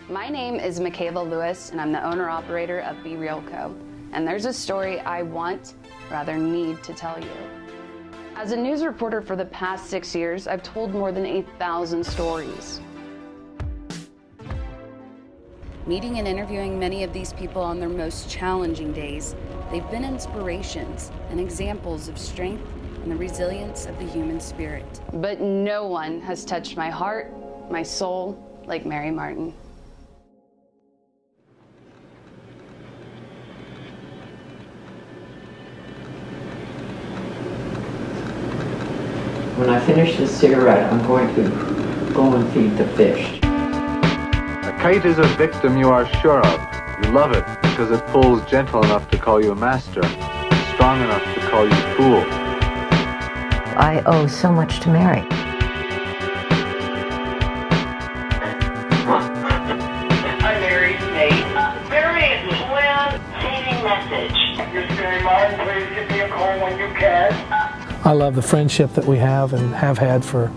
My name is Michaela Lewis, and I'm the owner-operator of Be Real Co. And there's a story I need to tell you. As a news reporter for the past 6 years, I've told more than 8,000 stories. Meeting and interviewing many of these people on their most challenging days, they've been inspirations and examples of strength and the resilience of the human spirit. But no one has touched my heart, my soul, like Mary Martin. When I finish this cigarette, I'm going to go and feed the fish. A kite is a victim you are sure of. You love it because it pulls gentle enough to call you master, and strong enough to call you fool. I owe so much to Mary. Hi, Mary. Nate. Mary, Lynn. Receiving message. Miss Mary Martin, please give me a call when you can. I love the friendship that we have and have had for,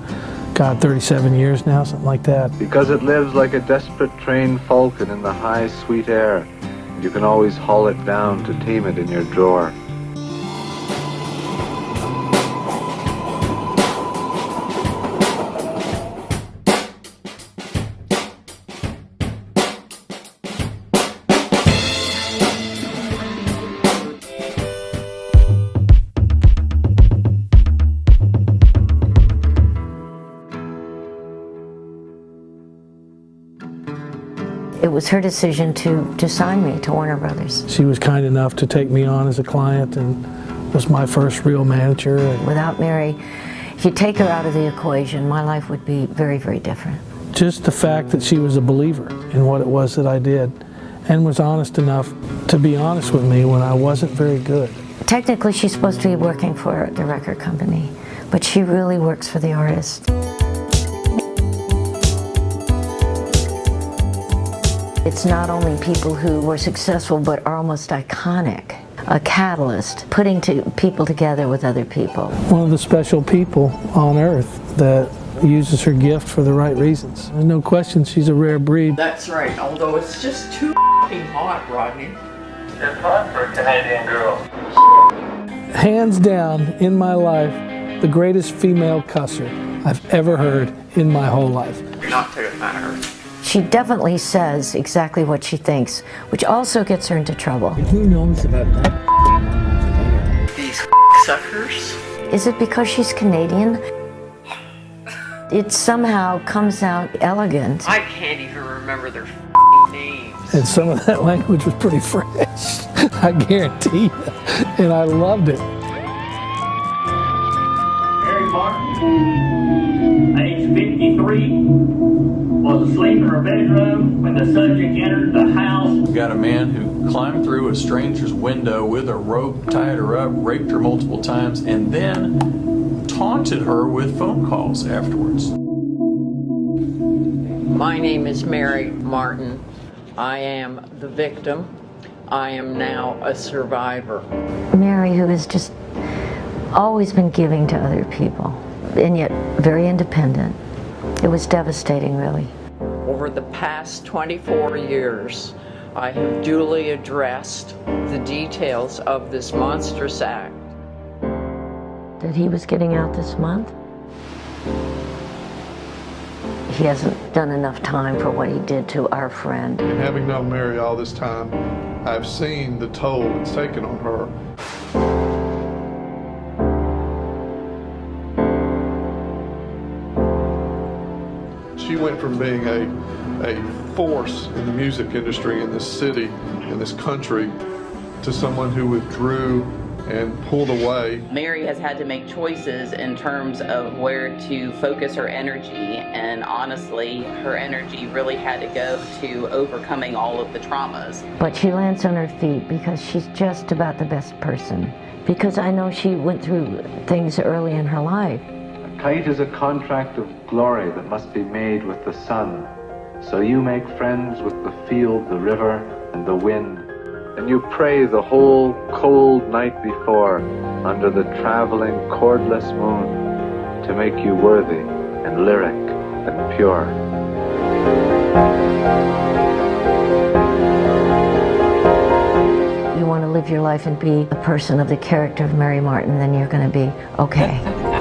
God, 37 years now, something like that. Because it lives like a desperate trained falcon in the high, sweet air, and you can always haul it down to tame it in your drawer. It was her decision to sign me to Warner Brothers. She was kind enough to take me on as a client and was my first real manager. Without Mary, if you take her out of the equation, my life would be very, very different. Just the fact that she was a believer in what it was that I did and was honest enough to be honest with me when I wasn't very good. Technically, she's supposed to be working for the record company, but she really works for the artist. It's not only people who were successful but are almost iconic, a catalyst, putting people together with other people. One of the special people on earth that uses her gift for the right reasons. There's no question she's a rare breed. That's right, although it's just too hot, Rodney. It's hot for a Canadian girl. Hands down, in my life, the greatest female cusser I've ever heard in my whole life. Not to matter. She definitely says exactly what she thinks, which also gets her into trouble. Who knows about that? These suckers? Is it because she's Canadian? It somehow comes out elegant. I can't even remember their names. And some of that language was pretty fresh, I guarantee you. And I loved it. Mary Martin, age 53. Was asleep in her bedroom when the subject entered the house. We got a man who climbed through a stranger's window with a rope, tied her up, raped her multiple times, and then taunted her with phone calls afterwards. My name is Mary Martin. I am the victim. I am now a survivor. Mary, who has just always been giving to other people, and yet very independent. It was devastating, really. Over the past 24 years, I have duly addressed the details of this monstrous act. That he was getting out this month? He hasn't done enough time for what he did to our friend. And having known Mary all this time, I've seen the toll it's taken on her. She went from being a force in the music industry in this city, in this country, to someone who withdrew and pulled away. Mary has had to make choices in terms of where to focus her energy, and honestly, her energy really had to go to overcoming all of the traumas. But she lands on her feet because she's just about the best person. Because I know she went through things early in her life. Kite is a contract of glory that must be made with the sun. So you make friends with the field, the river, and the wind. And you pray the whole cold night before under the traveling cordless moon to make you worthy and lyric and pure. You want to live your life and be a person of the character of Mary Martin, then you're going to be okay.